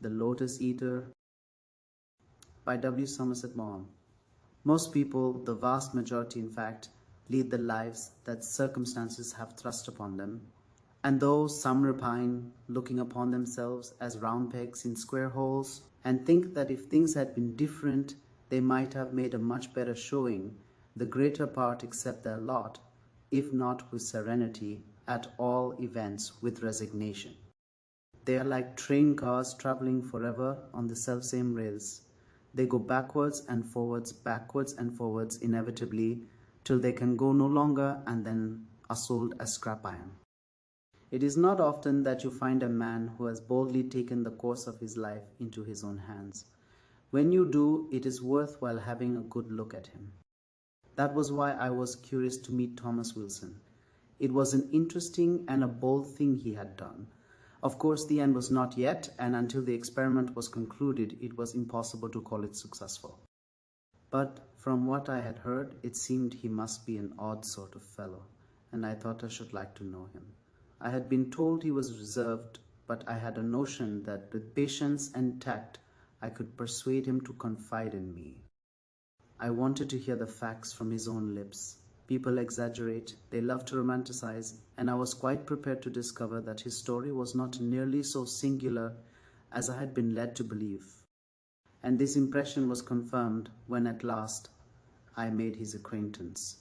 The Lotus Eater by W. Somerset Maugham. Most people, the vast majority in fact, lead the lives that circumstances have thrust upon them. And though some repine, looking upon themselves as round pegs in square holes, and think that if things had been different, they might have made a much better showing, the greater part accept their lot, if not with serenity, at all events with resignation. They are like train cars traveling forever on the selfsame rails. They go backwards and forwards inevitably, till they can go no longer and then are sold as scrap iron. It is not often that you find a man who has boldly taken the course of his life into his own hands. When you do, it is worthwhile having a good look at him. That was why I was curious to meet Thomas Wilson. It was an interesting and a bold thing he had done. Of course, the end was not yet, and until the experiment was concluded, it was impossible to call it successful. But from what I had heard, it seemed he must be an odd sort of fellow, and I thought I should like to know him. I had been told he was reserved, but I had a notion that with patience and tact, I could persuade him to confide in me. I wanted to hear the facts from his own lips. People exaggerate, they love to romanticize, and I was quite prepared to discover that his story was not nearly so singular as I had been led to believe. And this impression was confirmed when at last I made his acquaintance.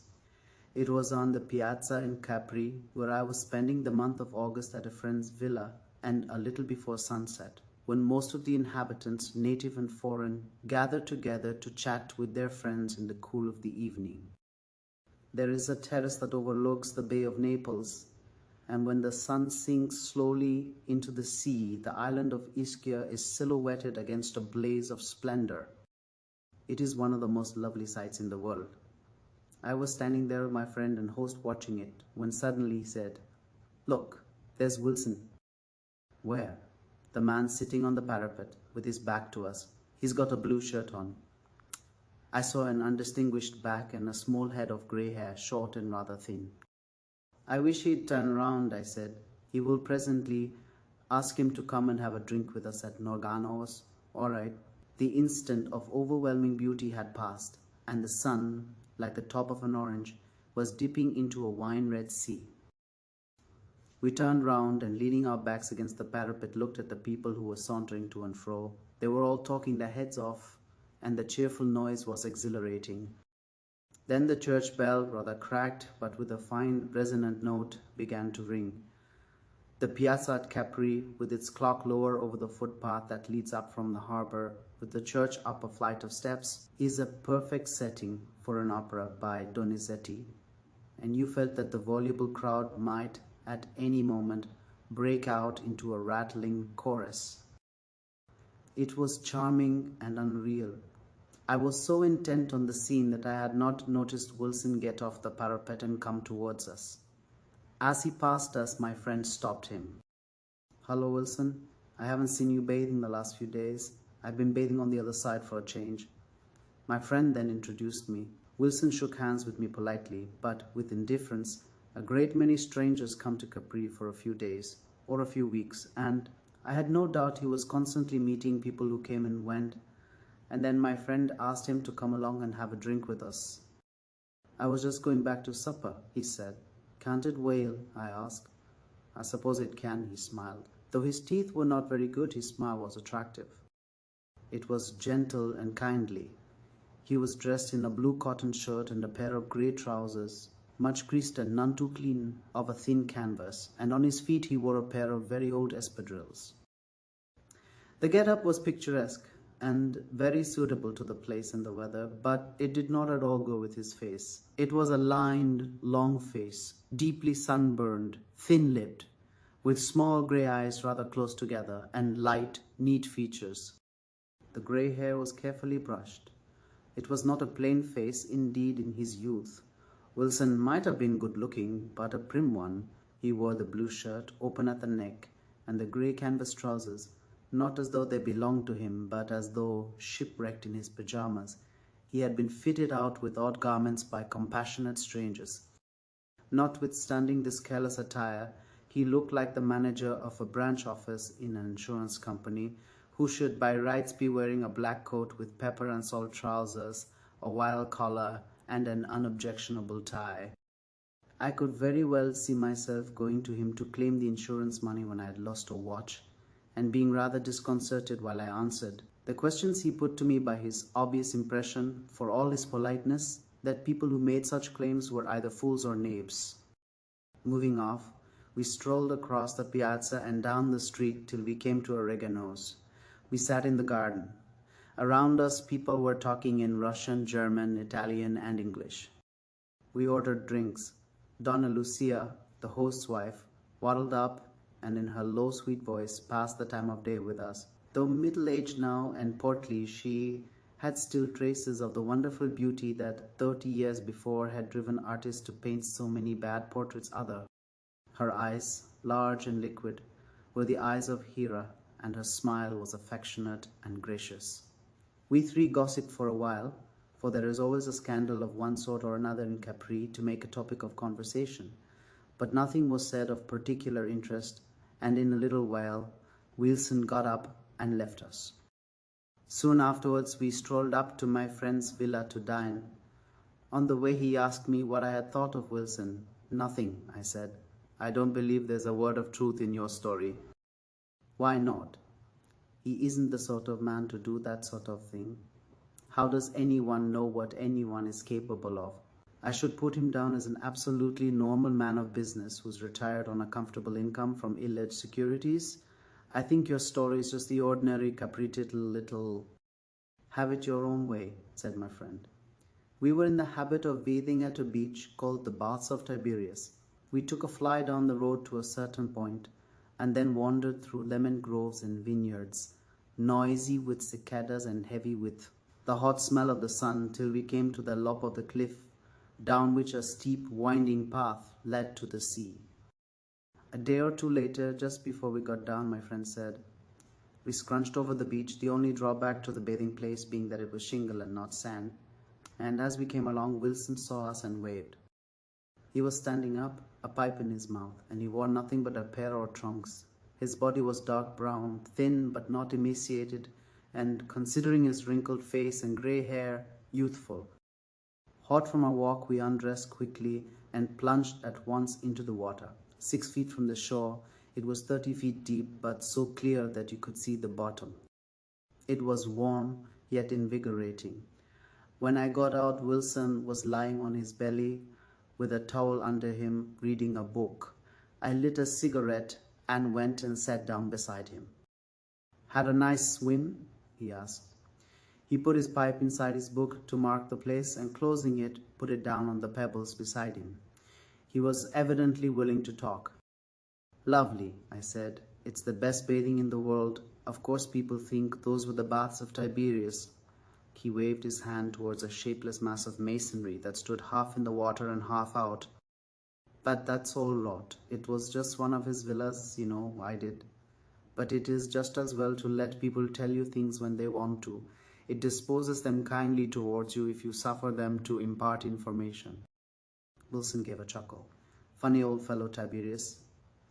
It was on the piazza in Capri, where I was spending the month of August at a friend's villa, and a little before sunset, when most of the inhabitants, native and foreign, gathered together to chat with their friends in the cool of the evening. There is a terrace that overlooks the Bay of Naples, and when the sun sinks slowly into the sea, the island of Ischia is silhouetted against a blaze of splendor. It is one of the most lovely sights in the world. I was standing there with my friend and host watching it, when suddenly he said, "Look, there's Wilson." "Where?" "The man sitting on the parapet, with his back to us. He's got a blue shirt on." I saw an undistinguished back and a small head of grey hair, short and rather thin. "I wish he'd turn round," I said. "He will presently. Ask him to come and have a drink with us at Norgano's." "All right." The instant of overwhelming beauty had passed, and the sun, like the top of an orange, was dipping into a wine-red sea. We turned round and, leaning our backs against the parapet, looked at the people who were sauntering to and fro. They were all talking their heads off, and the cheerful noise was exhilarating. Then the church bell, rather cracked but with a fine resonant note, began to ring. The piazza at Capri, with its clock lower over the footpath that leads up from the harbour, with the church up a flight of steps, is a perfect setting for an opera by Donizetti, and you felt that the voluble crowd might, at any moment, break out into a rattling chorus. It was charming and unreal. I was so intent on the scene that I had not noticed Wilson get off the parapet and come towards us. As he passed us, my friend stopped him. "Hello, Wilson. I haven't seen you bathing the last few days. I've been bathing on the other side for a change." My friend then introduced me. Wilson shook hands with me politely, but with indifference. A great many strangers come to Capri for a few days, or a few weeks, and I had no doubt he was constantly meeting people who came and went, and then my friend asked him to come along and have a drink with us. "I was just going back to supper," he said. "Can't it wail?" I asked. "I suppose it can," he smiled. Though his teeth were not very good, his smile was attractive. It was gentle and kindly. He was dressed in a blue cotton shirt and a pair of grey trousers, much creased and none too clean, of a thin canvas, and on his feet he wore a pair of very old espadrilles. The get-up was picturesque and very suitable to the place and the weather, but it did not at all go with his face. It was a lined, long face, deeply sunburned, thin-lipped, with small grey eyes rather close together, and light, neat features. The grey hair was carefully brushed. It was not a plain face, indeed, in his youth. Wilson might have been good-looking, but a prim one. He wore the blue shirt, open at the neck, and the grey canvas trousers, not as though they belonged to him, but as though, shipwrecked in his pyjamas, he had been fitted out with odd garments by compassionate strangers. Notwithstanding this careless attire, he looked like the manager of a branch office in an insurance company, who should by rights be wearing a black coat with pepper and salt trousers, a wire collar, and an unobjectionable tie. I could very well see myself going to him to claim the insurance money when I had lost a watch, and being rather disconcerted while I answered the questions he put to me by his obvious impression, for all his politeness, that people who made such claims were either fools or knaves. Moving off, we strolled across the piazza and down the street till we came to Oregano's. We sat in the garden. Around us, people were talking in Russian, German, Italian, and English. We ordered drinks. Donna Lucia, the host's wife, waddled up and in her low, sweet voice passed the time of day with us. Though middle-aged now and portly, she had still traces of the wonderful beauty that 30 years before had driven artists to paint so many bad portraits other. Her eyes, large and liquid, were the eyes of Hera, and her smile was affectionate and gracious. We three gossiped for a while, for there is always a scandal of one sort or another in Capri to make a topic of conversation. But nothing was said of particular interest, and in a little while Wilson got up and left us. Soon afterwards we strolled up to my friend's villa to dine. On the way he asked me what I had thought of Wilson. Nothing, I said. I don't believe there's a word of truth in your story. Why not? He isn't the sort of man to do that sort of thing. How does anyone know what anyone is capable of? I should put him down as an absolutely normal man of business who's retired on a comfortable income from ill-edged securities. I think your story is just the ordinary capricious little... Have it your own way, said my friend. We were in the habit of bathing at a beach called the Baths of Tiberias. We took a fly down the road to a certain point, and then wandered through lemon groves and vineyards, noisy with cicadas and heavy with the hot smell of the sun, till we came to the lop of the cliff, down which a steep, winding path led to the sea. A day or two later, just before we got down, my friend said, we scrunched over the beach, the only drawback to the bathing place being that it was shingle and not sand, and as we came along, Wilson saw us and waved. He was standing up, a pipe in his mouth, and he wore nothing but a pair of trunks. His body was dark brown, thin but not emaciated, and, considering his wrinkled face and grey hair, youthful. Hot from our walk, we undressed quickly and plunged at once into the water. 6 feet from the shore, it was 30 feet deep, but so clear that you could see the bottom. It was warm, yet invigorating. When I got out, Wilson was lying on his belly with a towel under him, reading a book. I lit a cigarette and went and sat down beside him. Had a nice swim? He asked. He put his pipe inside his book to mark the place and, closing it, put it down on the pebbles beside him. He was evidently willing to talk. Lovely, I said. It's the best bathing in the world. Of course people think those were the baths of Tiberias. He waved his hand towards a shapeless mass of masonry that stood half in the water and half out. But that's all rot. It was just one of his villas, I did. But it is just as well to let people tell you things when they want to. It disposes them kindly towards you if you suffer them to impart information. Wilson gave a chuckle. Funny old fellow Tiberius.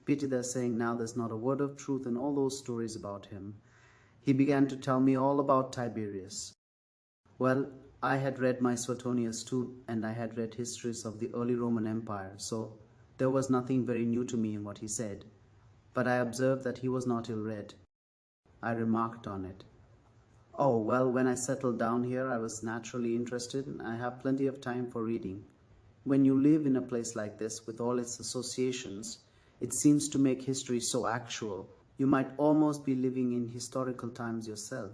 Pity they're saying now there's not a word of truth in all those stories about him. He began to tell me all about Tiberius. Well, I had read my Suetonius too, and I had read histories of the early Roman Empire, so there was nothing very new to me in what he said. But I observed that he was not ill-read. I remarked on it. Oh, well, when I settled down here, I was naturally interested, and I have plenty of time for reading. When you live in a place like this, with all its associations, it seems to make history so actual. You might almost be living in historical times yourself.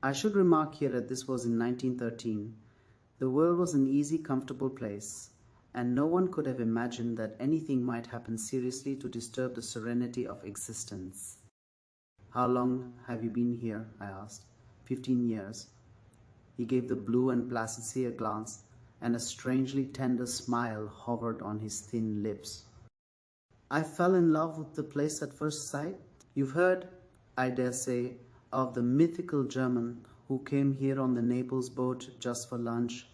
I should remark here that this was in 1913. The world was an easy, comfortable place, and no one could have imagined that anything might happen seriously to disturb the serenity of existence. How long have you been here? I asked. 15 years. He gave the blue and placid sea a glance, and a strangely tender smile hovered on his thin lips. I fell in love with the place at first sight. You've heard, I dare say, of the mythical German who came here on the Naples boat just for lunch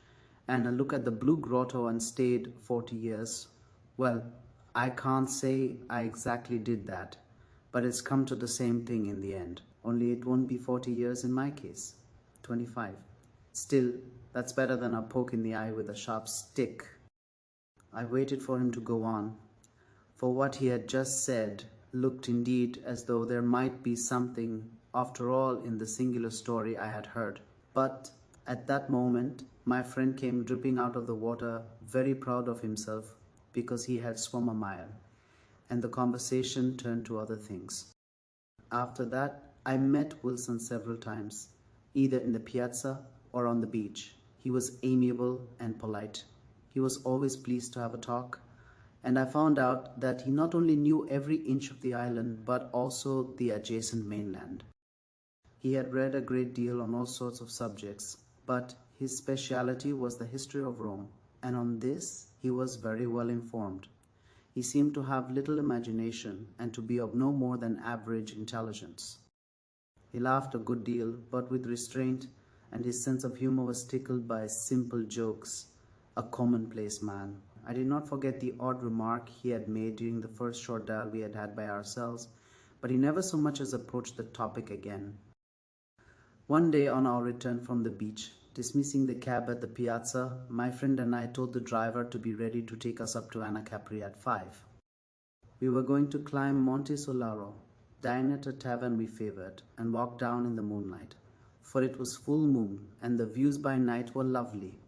and a look at the Blue Grotto and stayed 40 years. Well, I can't say I exactly did that, But it's come to the same thing in the end. Only it won't be 40 years in my case. 25. Still, that's better than a poke in the eye with a sharp stick. I waited for him to go on, for what he had just said looked indeed as though there might be something after all in the singular story I had heard. But at that moment, my friend came dripping out of the water, very proud of himself because he had swum a mile, and the conversation turned to other things. After that, I met Wilson several times, either in the piazza or on the beach. He was amiable and polite. He was always pleased to have a talk, and I found out that he not only knew every inch of the island, but also the adjacent mainland. He had read a great deal on all sorts of subjects, but his speciality was the history of Rome, and on this he was very well informed. He seemed to have little imagination and to be of no more than average intelligence. He laughed a good deal, but with restraint, and his sense of humor was tickled by simple jokes. A commonplace man. I did not forget the odd remark he had made during the first short dial we had had by ourselves, but he never so much as approached the topic again. One day on our return from the beach, dismissing the cab at the piazza, my friend and I told the driver to be ready to take us up to Anacapri at 5. We were going to climb Monte Solaro, dine at a tavern we favored, and walk down in the moonlight, for it was full moon and the views by night were lovely.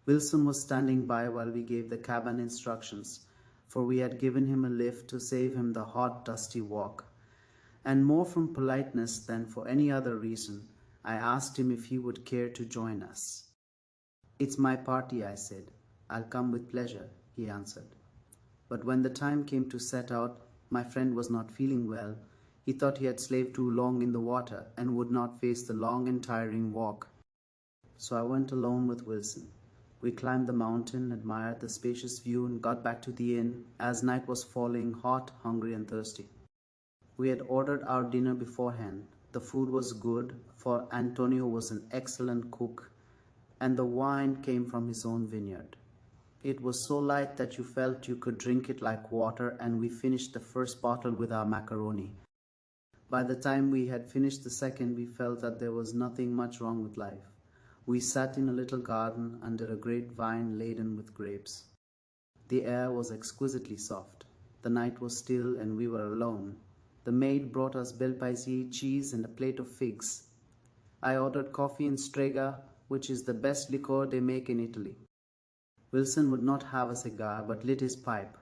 Wilson was standing by while we gave the cabman instructions, for we had given him a lift to save him the hot, dusty walk. And more from politeness than for any other reason, I asked him if he would care to join us. "It's my party," I said. "I'll come with pleasure," he answered. But when the time came to set out, my friend was not feeling well. He thought he had slaved too long in the water and would not face the long and tiring walk. So I went alone with Wilson. We climbed the mountain, admired the spacious view, and got back to the inn as night was falling, hot, hungry, and thirsty. We had ordered our dinner beforehand. The food was good, for Antonio was an excellent cook, and the wine came from his own vineyard. It was so light that you felt you could drink it like water, and we finished the first bottle with our macaroni. By the time we had finished the second, we felt that there was nothing much wrong with life. We sat in a little garden under a great vine laden with grapes. The air was exquisitely soft. The night was still, and we were alone. The maid brought us bel paese, cheese, and a plate of figs. I ordered coffee in Strega, which is the best liqueur they make in Italy. Wilson would not have a cigar, but lit his pipe.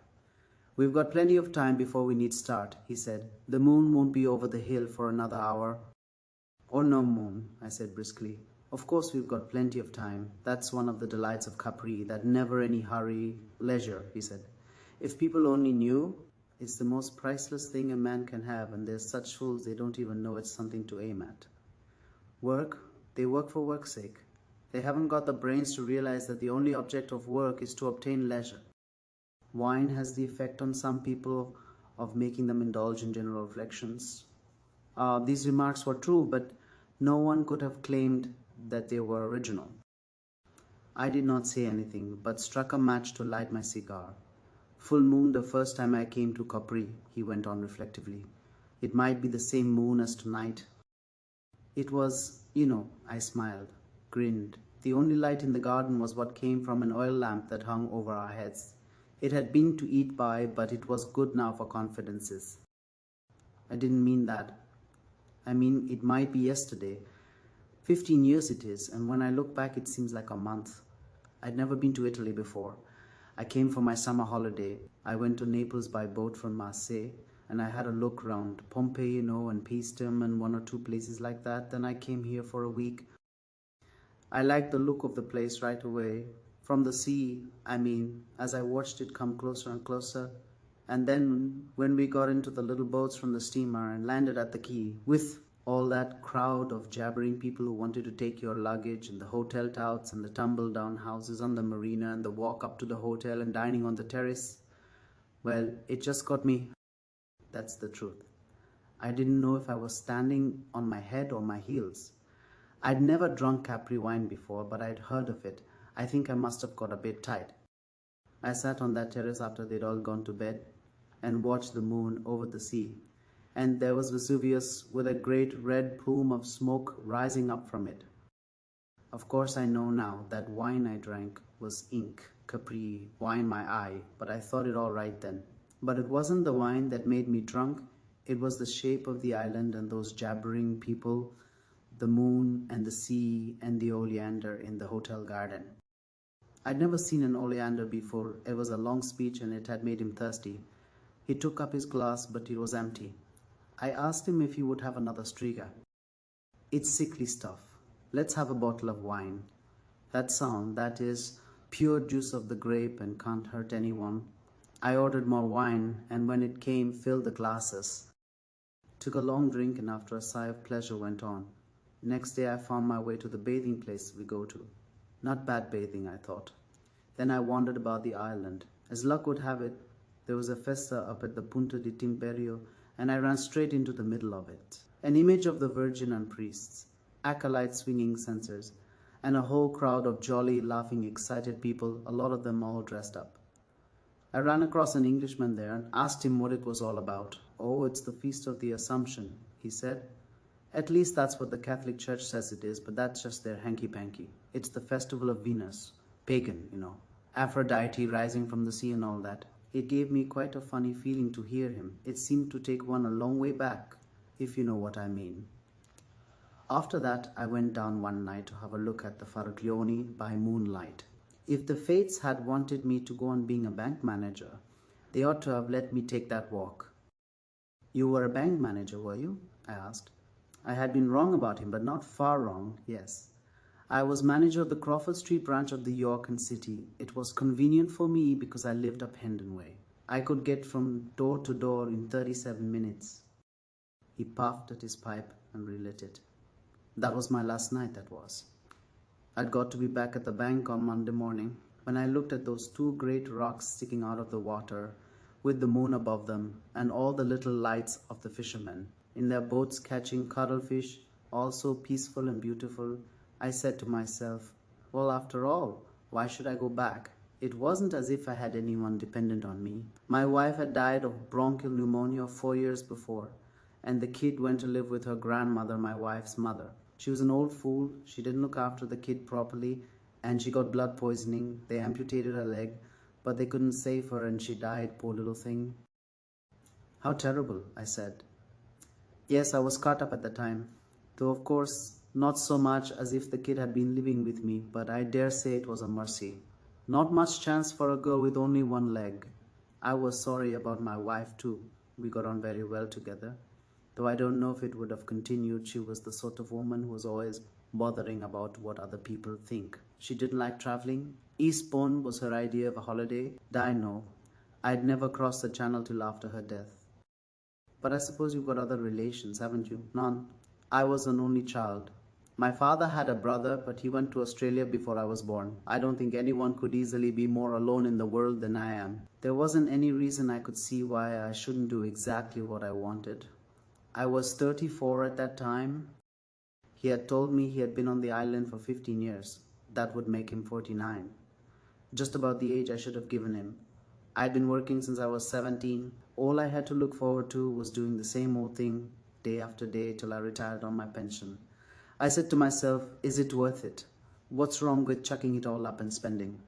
"We've got plenty of time before we need start," he said. "The moon won't be over the hill for another hour." "Or no moon," I said briskly. "Of course we've got plenty of time. That's one of the delights of Capri, that never any hurry, leisure," he said. "If people only knew, it's the most priceless thing a man can have, and they're such fools they don't even know it's something to aim at. Work, they work for work's sake. They haven't got the brains to realize that the only object of work is to obtain leisure. Wine has the effect on some people of making them indulge in general reflections." These remarks were true, but no one could have claimed that they were original. I did not say anything, but struck a match to light my cigar. "Full moon the first time I came to Capri," he went on reflectively. "It might be the same moon as tonight." "It was, I smiled, grinned. The only light in the garden was what came from an oil lamp that hung over our heads. It had been to eat by, but it was good now for confidences. "I didn't mean that. I mean, it might be yesterday. 15 years it is, and when I look back it seems like a month. I'd never been to Italy before. I came for my summer holiday. I went to Naples by boat from Marseille, and I had a look round Pompeii, and Paestum, and one or two places like that. Then I came here for a week. I liked the look of the place right away. From the sea, as I watched it come closer and closer. And then when we got into the little boats from the steamer and landed at the quay, with all that crowd of jabbering people who wanted to take your luggage, and the hotel touts and the tumble-down houses on the marina, and the walk up to the hotel and dining on the terrace, well, it just got me. That's the truth. I didn't know if I was standing on my head or my heels. I'd never drunk Capri wine before, but I'd heard of it. I think I must have got a bit tight. I sat on that terrace after they'd all gone to bed and watched the moon over the sea. and there was Vesuvius with a great red plume of smoke rising up from it. Of course, I know now that wine I drank was ink, Capri, wine my eye, but I thought it all right then. But it wasn't the wine that made me drunk, it was the shape of the island and those jabbering people, the moon and the sea and the oleander in the hotel garden. I'd never seen an oleander before. It was a long speech and it had made him thirsty. He took up his glass, but it was empty. I asked him if he would have another striga. It's sickly stuff. Let's have a bottle of wine. That sound, that is pure juice of the grape and can't hurt anyone. I ordered more wine, and when it came, filled the glasses. Took a long drink, and after a sigh of pleasure went on. Next day I found my way to the bathing place we go to. Not bad bathing, I thought. Then I wandered about the island. As luck would have it, there was a festa up at the Punta di Timperio, and I ran straight into the middle of it. An image of the Virgin and priests, acolytes swinging censers, and a whole crowd of jolly, laughing, excited people, a lot of them all dressed up. I ran across an Englishman there and asked him what it was all about. "Oh, it's the Feast of the Assumption," he said. "At least that's what the Catholic Church says it is, but that's just their hanky-panky. It's the festival of Venus. Pagan, you know. Aphrodite rising from the sea and all that." It gave me quite a funny feeling to hear him. It seemed to take one a long way back, if you know what I mean. After that, I went down one night to have a look at the Faraglioni by moonlight. If the fates had wanted me to go on being a bank manager, they ought to have let me take that walk. "You were a bank manager, were you?" I asked. I had been wrong about him, but not far wrong, yes. I was manager of the Crawford Street branch of the York and City. It was convenient for me because I lived up Hendon Way. I could get from door to door in 37 minutes. He puffed at his pipe and relit it. That was my last night, that was. I'd got to be back at the bank on Monday morning. When I looked at those two great rocks sticking out of the water, with the moon above them, and all the little lights of the fishermen, in their boats catching cuttlefish, all so peaceful and beautiful, I said to myself, well, after all, why should I go back? It wasn't as if I had anyone dependent on me. My wife had died of bronchial pneumonia 4 years before, and the kid went to live with her grandmother, my wife's mother. She was an old fool. She didn't look after the kid properly, and she got blood poisoning. They amputated her leg, but they couldn't save her, and she died, poor little thing. How terrible, I said. Yes, I was caught up at the time, though of course not so much as if the kid had been living with me, but I dare say it was a mercy. Not much chance for a girl with only one leg. I was sorry about my wife too. We got on very well together, though I don't know if it would have continued. She was the sort of woman who was always bothering about what other people think. She didn't like traveling. Eastbourne was her idea of a holiday. I know. I'd never crossed the channel till after her death. But I suppose you've got other relations, haven't you? None. I was an only child. My father had a brother, but he went to Australia before I was born. I don't think anyone could easily be more alone in the world than I am. There wasn't any reason I could see why I shouldn't do exactly what I wanted. I was 34 at that time. He had told me he had been on the island for 15 years. That would make him 49. Just about the age I should have given him. I'd been working since I was 17. All I had to look forward to was doing the same old thing day after day till I retired on my pension. I said to myself, is it worth it? What's wrong with chucking it all up and spending?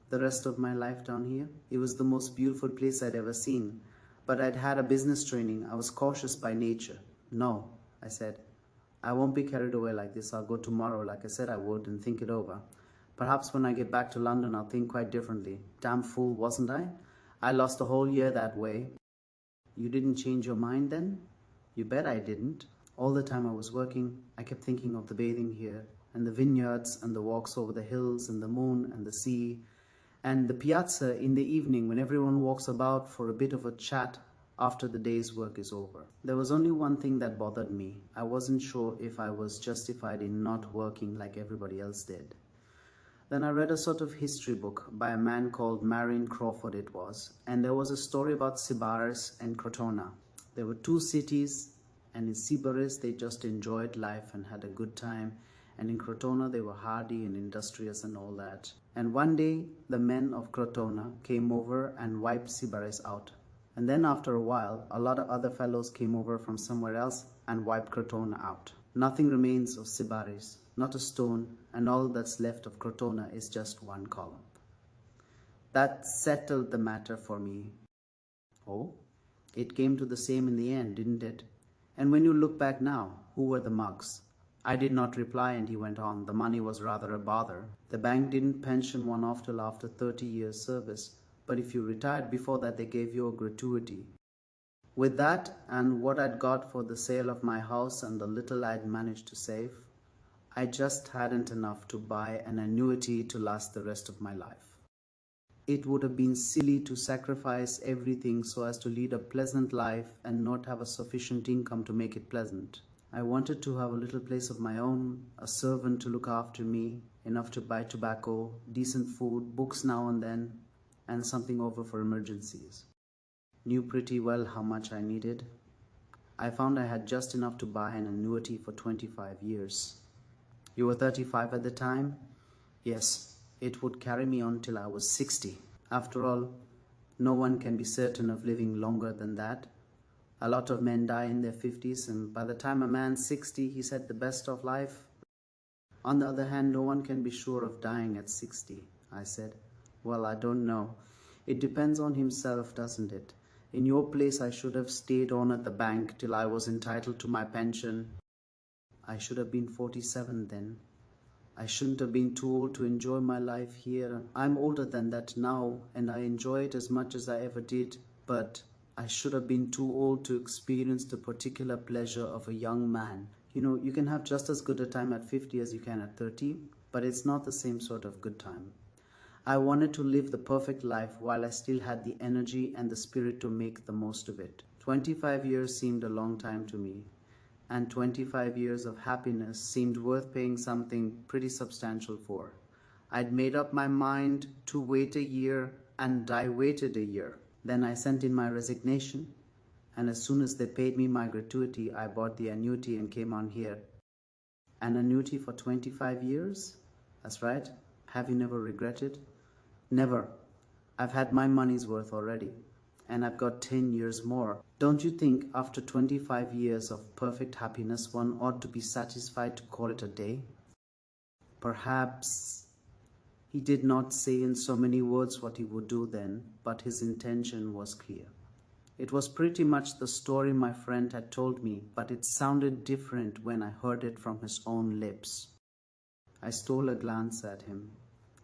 The rest of my life down here, it was the most beautiful place I'd ever seen. But I'd had a business training. I was cautious by nature. No, I said, I won't be carried away like this. I'll go tomorrow like I said I would and think it over. Perhaps when I get back to London, I'll think quite differently. Damn fool, wasn't I? I lost a whole year that way. You didn't change your mind then? You bet I didn't. All the time I was working, I kept thinking of the bathing here, and the vineyards, and the walks over the hills, and the moon, and the sea, and the piazza in the evening when everyone walks about for a bit of a chat after the day's work is over. There was only one thing that bothered me. I wasn't sure if I was justified in not working like everybody else did. Then I read a sort of history book by a man called Marion Crawford it was, and there was a story about Sybaris and Crotona. There were two cities, and in Sybaris they just enjoyed life and had a good time, and in Crotona they were hardy and industrious and all that. And one day the men of Crotona came over and wiped Sybaris out. And then after a while, a lot of other fellows came over from somewhere else and wiped Crotona out. Nothing remains of Sybaris, not a stone, and all that's left of Crotona is just one column. That settled the matter for me. Oh, it came to the same in the end, didn't it? And when you look back now, who were the mugs? I did not reply, and he went on. The money was rather a bother. The bank didn't pension one off till after 30 years' service, but if you retired before that, they gave you a gratuity. With that and what I'd got for the sale of my house and the little I'd managed to save, I just hadn't enough to buy an annuity to last the rest of my life. It would have been silly to sacrifice everything so as to lead a pleasant life and not have a sufficient income to make it pleasant. I wanted to have a little place of my own, a servant to look after me, enough to buy tobacco, decent food, books now and then, and something over for emergencies. Knew pretty well how much I needed. I found I had just enough to buy an annuity for 25 years. You were 35 at the time? Yes, it would carry me on till I was 60. After all, no one can be certain of living longer than that. A lot of men die in their 50s, and by the time a man's 60, he's had the best of life. On the other hand, no one can be sure of dying at 60, I said. Well, I don't know. It depends on himself, doesn't it? In your place, I should have stayed on at the bank till I was entitled to my pension. I should have been 47 then. I shouldn't have been too old to enjoy my life here. I'm older than that now, and I enjoy it as much as I ever did, but I should have been too old to experience the particular pleasure of a young man. You know, you can have just as good a time at 50 as you can at 30, but it's not the same sort of good time. I wanted to live the perfect life while I still had the energy and the spirit to make the most of it. 25 years seemed a long time to me, and 25 years of happiness seemed worth paying something pretty substantial for. I'd made up my mind to wait a year, and I waited a year. Then I sent in my resignation, and as soon as they paid me my gratuity, I bought the annuity and came on here. An annuity for 25 years? That's right. Have you never regretted? Never. I've had my money's worth already, and I've got 10 years more. Don't you think after 25 years of perfect happiness one ought to be satisfied to call it a day? Perhaps he did not say in so many words what he would do then, but his intention was clear. It was pretty much the story my friend had told me, but it sounded different when I heard it from his own lips. I stole a glance at him.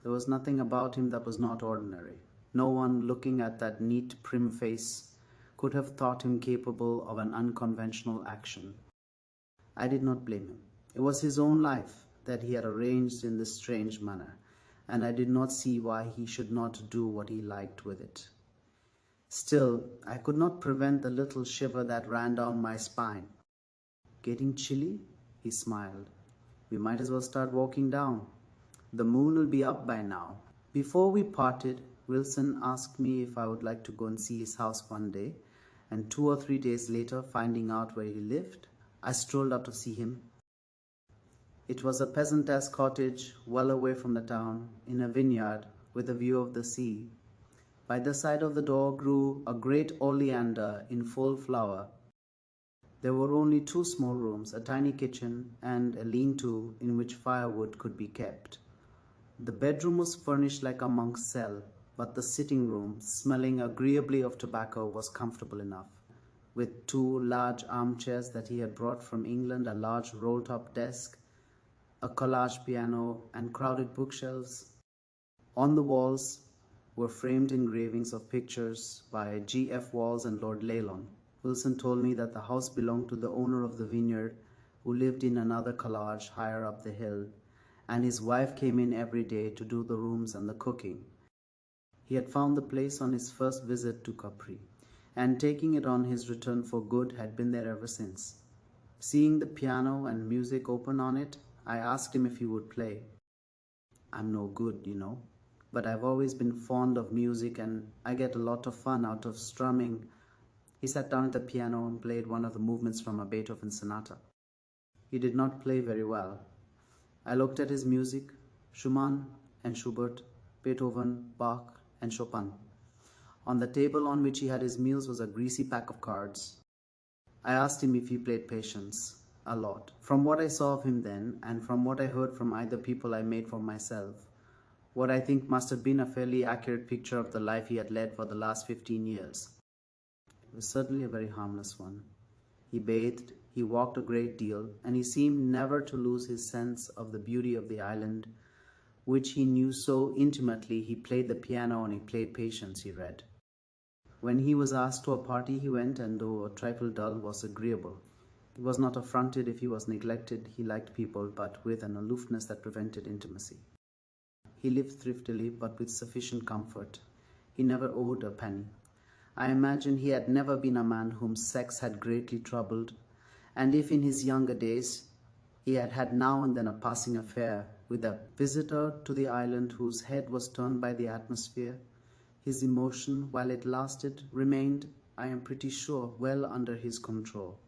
There was nothing about him that was not ordinary. No one looking at that neat, prim face could have thought him capable of an unconventional action. I did not blame him. It was his own life that he had arranged in this strange manner, and I did not see why he should not do what he liked with it. Still, I could not prevent the little shiver that ran down my spine. Getting chilly? He smiled. We might as well start walking down. The moon will be up by now. Before we parted, Wilson asked me if I would like to go and see his house one day, and 2 or 3 days later, finding out where he lived, I strolled up to see him. It was a peasantess cottage well away from the town, in a vineyard with a view of the sea. By the side of the door grew a great oleander in full flower. There were only 2 small rooms, a tiny kitchen and a lean-to in which firewood could be kept. The bedroom was furnished like a monk's cell, but the sitting room, smelling agreeably of tobacco, was comfortable enough, with 2 large armchairs that he had brought from England, a large roll-top desk, a collage piano, and crowded bookshelves. On the walls were framed engravings of pictures by G.F. Walls and Lord Leylon. Wilson told me that the house belonged to the owner of the vineyard, who lived in another collage higher up the hill, and his wife came in every day to do the rooms and the cooking. He had found the place on his first visit to Capri, and taking it on his return for good, had been there ever since. Seeing the piano and music open on it, I asked him if he would play. I'm no good, you know, but I've always been fond of music, and I get a lot of fun out of strumming. He sat down at the piano and played one of the movements from a Beethoven sonata. He did not play very well. I looked at his music, Schumann and Schubert, Beethoven, Bach and Chopin. On the table on which he had his meals was a greasy pack of cards. I asked him if he played patience. A lot. From what I saw of him then, and from what I heard from either people I made for myself, what I think must have been a fairly accurate picture of the life he had led for the last 15 years. It was certainly a very harmless one. He bathed, he walked a great deal, and he seemed never to lose his sense of the beauty of the island, which he knew so intimately. He played the piano and he played patience, he read. When he was asked to a party, he went, and though a trifle dull, was agreeable. He was not affronted if he was neglected. He liked people, but with an aloofness that prevented intimacy. He lived thriftily, but with sufficient comfort. He never owed a penny. I imagine he had never been a man whom sex had greatly troubled, and if in his younger days he had had now and then a passing affair with a visitor to the island whose head was turned by the atmosphere, his emotion, while it lasted, remained, I am pretty sure, well under his control.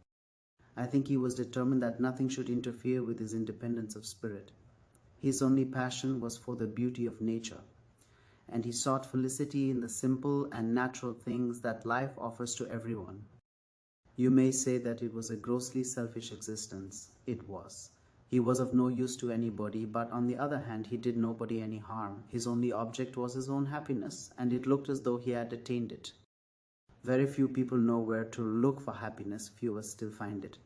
I think he was determined that nothing should interfere with his independence of spirit. His only passion was for the beauty of nature, and he sought felicity in the simple and natural things that life offers to everyone. You may say that it was a grossly selfish existence. It was. He was of no use to anybody, but on the other hand, he did nobody any harm. His only object was his own happiness, and it looked as though he had attained it. Very few people know where to look for happiness, fewer still find it.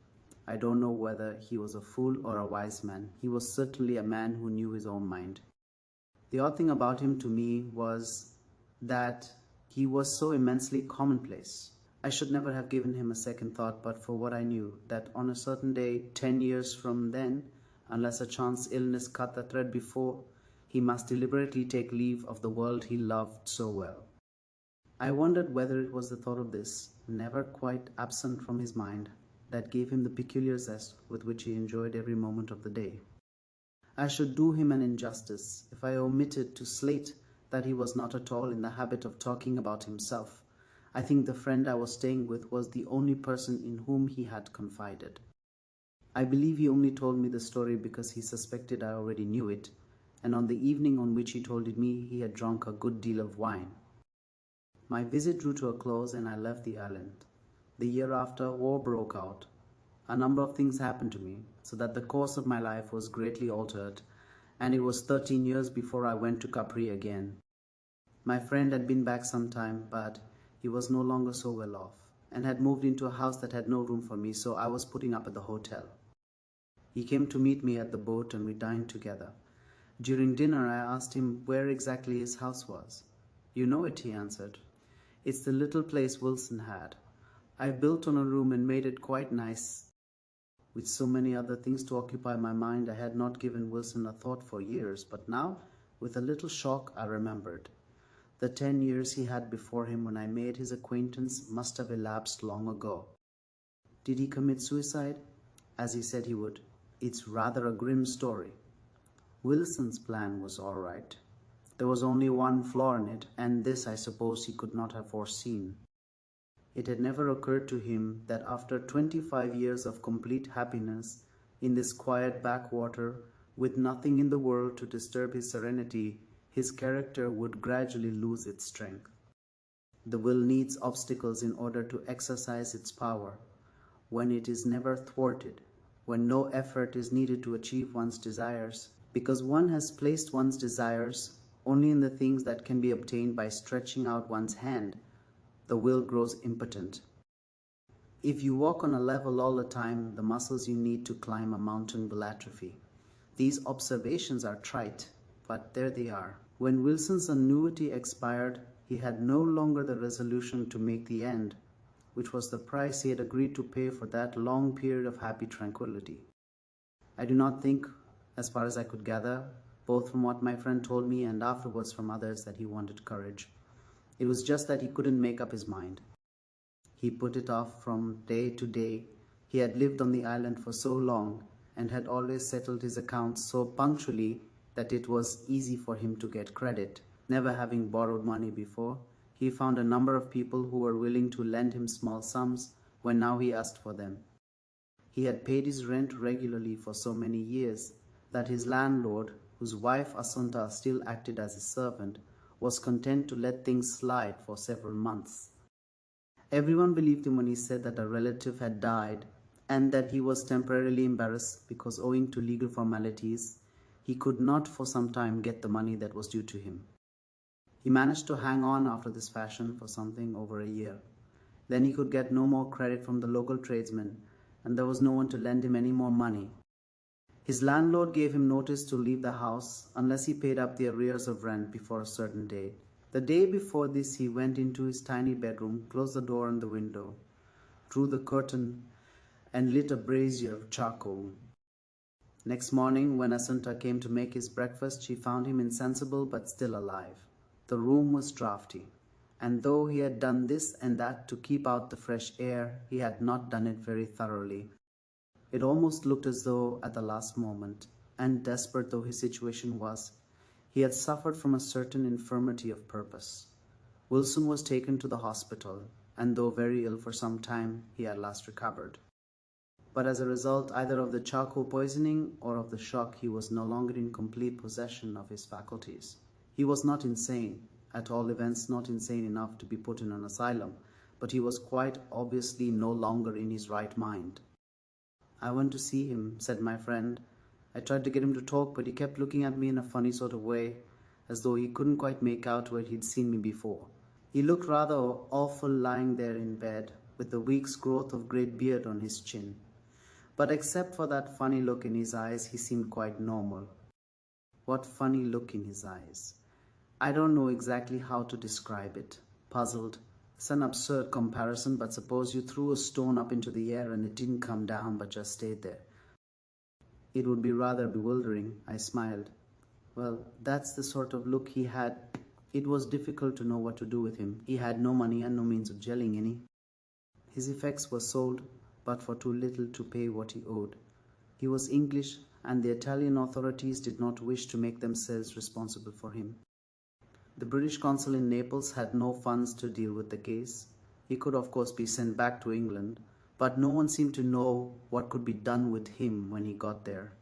I don't know whether he was a fool or a wise man. He was certainly a man who knew his own mind. The odd thing about him to me was that he was so immensely commonplace. I should never have given him a second thought but for what I knew, that on a certain day, 10 years from then, unless a chance illness cut the thread before, he must deliberately take leave of the world he loved so well. I wondered whether it was the thought of this, never quite absent from his mind, that gave him the peculiar zest with which he enjoyed every moment of the day. I should do him an injustice if I omitted to slate that he was not at all in the habit of talking about himself. I think the friend I was staying with was the only person in whom he had confided. I believe he only told me the story because he suspected I already knew it, and on the evening on which he told it me, he had drunk a good deal of wine. My visit drew to a close and I left the island. The year after, war broke out. A number of things happened to me, so that the course of my life was greatly altered, and it was 13 years before I went to Capri again. My friend had been back some time, but he was no longer so well off, and had moved into a house that had no room for me, so I was putting up at the hotel. He came to meet me at the boat, and we dined together. During dinner, I asked him where exactly his house was. "You know it," he answered. "It's the little place Wilson had. I built on a room and made it quite nice." With so many other things to occupy my mind, I had not given Wilson a thought for years, but now, with a little shock, I remembered. The 10 years he had before him when I made his acquaintance must have elapsed long ago. Did he commit suicide? As he said he would. It's rather a grim story. Wilson's plan was all right. There was only one flaw in it, and this I suppose he could not have foreseen. It had never occurred to him that after 25 years of complete happiness in this quiet backwater, with nothing in the world to disturb his serenity, his character would gradually lose its strength. The will needs obstacles in order to exercise its power. When it is never thwarted, when no effort is needed to achieve one's desires, because one has placed one's desires only in the things that can be obtained by stretching out one's hand, the will grows impotent. If you walk on a level all the time, the muscles you need to climb a mountain will atrophy. These observations are trite, but there they are. When Wilson's annuity expired, he had no longer the resolution to make the end, which was the price he had agreed to pay for that long period of happy tranquility. I do not think, as far as I could gather, both from what my friend told me and afterwards from others, that he wanted courage. It was just that he couldn't make up his mind. He put it off from day to day. He had lived on the island for so long and had always settled his accounts so punctually that it was easy for him to get credit. Never having borrowed money before, he found a number of people who were willing to lend him small sums when now he asked for them. He had paid his rent regularly for so many years that his landlord, whose wife Assunta still acted as his servant, was content to let things slide for several months. Everyone believed him when he said that a relative had died and that he was temporarily embarrassed because, owing to legal formalities, he could not for some time get the money that was due to him. He managed to hang on after this fashion for something over a year. Then he could get no more credit from the local tradesmen, and there was no one to lend him any more money. His landlord gave him notice to leave the house unless he paid up the arrears of rent before a certain date. The day before this, he went into his tiny bedroom, closed the door and the window, drew the curtain, and lit a brazier of charcoal. Next morning, when Assunta came to make his breakfast, she found him insensible but still alive. The room was draughty, and though he had done this and that to keep out the fresh air, he had not done it very thoroughly. It almost looked as though, at the last moment, and desperate though his situation was, he had suffered from a certain infirmity of purpose. Wilson was taken to the hospital, and though very ill for some time, he at last recovered. But as a result either of the charcoal poisoning or of the shock, he was no longer in complete possession of his faculties. He was not insane, at all events not insane enough to be put in an asylum, but he was quite obviously no longer in his right mind. "I went to see him," said my friend. "I tried to get him to talk, but he kept looking at me in a funny sort of way, as though he couldn't quite make out where he'd seen me before. He looked rather awful lying there in bed, with the week's growth of great beard on his chin. But except for that funny look in his eyes, he seemed quite normal." What funny look in his eyes? I don't know exactly how to describe it. Puzzled. It's an absurd comparison, but suppose you threw a stone up into the air and it didn't come down but just stayed there. It would be rather bewildering. I smiled. Well, that's the sort of look he had. It was difficult to know what to do with him. He had no money and no means of gelling any. His effects were sold, but for too little to pay what he owed. He was English, and the Italian authorities did not wish to make themselves responsible for him. The British consul in Naples had no funds to deal with the case. He could of course be sent back to England, but no one seemed to know what could be done with him when he got there.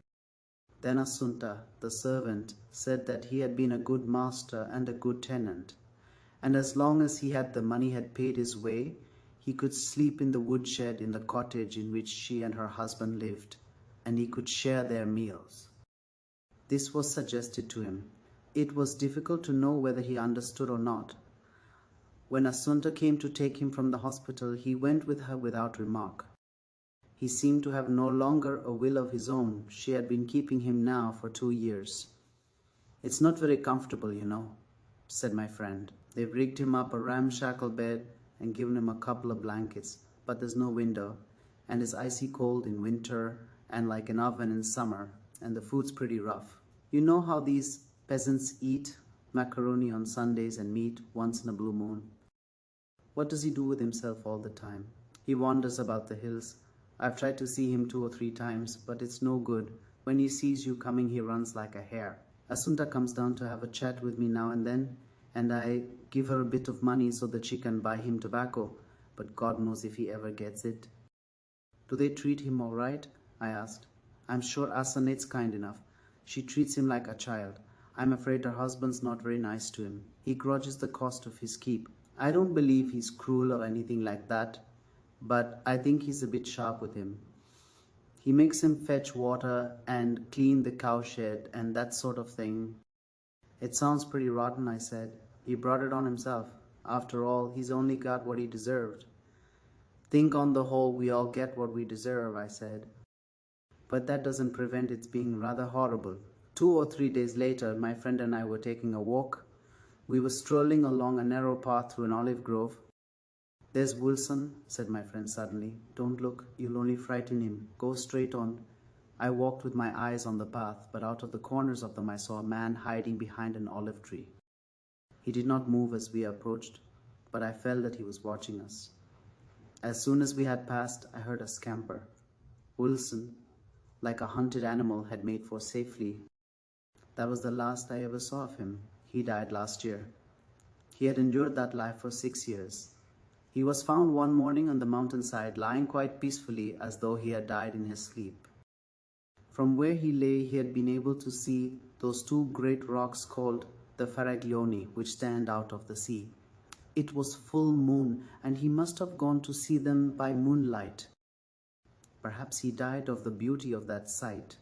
Then Assunta, the servant, said that he had been a good master and a good tenant, and as long as he had the money had paid his way, he could sleep in the woodshed in the cottage in which she and her husband lived, and he could share their meals. This was suggested to him. It was difficult to know whether he understood or not. When Assunta came to take him from the hospital, he went with her without remark. He seemed to have no longer a will of his own. She had been keeping him now for 2 years. "It's not very comfortable, you know," said my friend. "They've rigged him up a ramshackle bed and given him a couple of blankets, but there's no window, and it's icy cold in winter and like an oven in summer, and the food's pretty rough. You know how these peasants eat macaroni on Sundays and meat once in a blue moon. What does he do with himself all the time? He wanders about the hills. I've tried to see him 2 or 3 times, but it's no good. When he sees you coming, he runs like a hare. Assunta comes down to have a chat with me now and I give her a bit of money so that she can buy him tobacco, but God knows if he ever gets it." "Do they treat him all right?" I asked. "I'm sure Asenate's kind enough. She treats him like a child. I'm afraid her husband's not very nice to him. He grudges the cost of his keep. I don't believe he's cruel or anything like that, but I think he's a bit sharp with him. He makes him fetch water and clean the cowshed and that sort of thing." "It sounds pretty rotten," I said. "He brought it on himself. After all, he's only got what he deserved." "Think on the whole we all get what we deserve," I said. "But that doesn't prevent its being rather horrible." 2 or 3 days later, my friend and I were taking a walk. We were strolling along a narrow path through an olive grove. "There's Wilson," said my friend suddenly. "Don't look, you'll only frighten him. Go straight on." I walked with my eyes on the path, but out of the corners of them I saw a man hiding behind an olive tree. He did not move as we approached, but I felt that he was watching us. As soon as we had passed, I heard a scamper. Wilson, like a hunted animal, had made for safety. That was the last I ever saw of him. He died last year. He had endured that life for 6 years. He was found one morning on the mountainside, lying quite peacefully as though he had died in his sleep. From where he lay, he had been able to see those 2 great rocks called the the Faraglioni which stand out of the sea. It was full moon, and he must have gone to see them by moonlight. Perhaps he died of the beauty of that sight.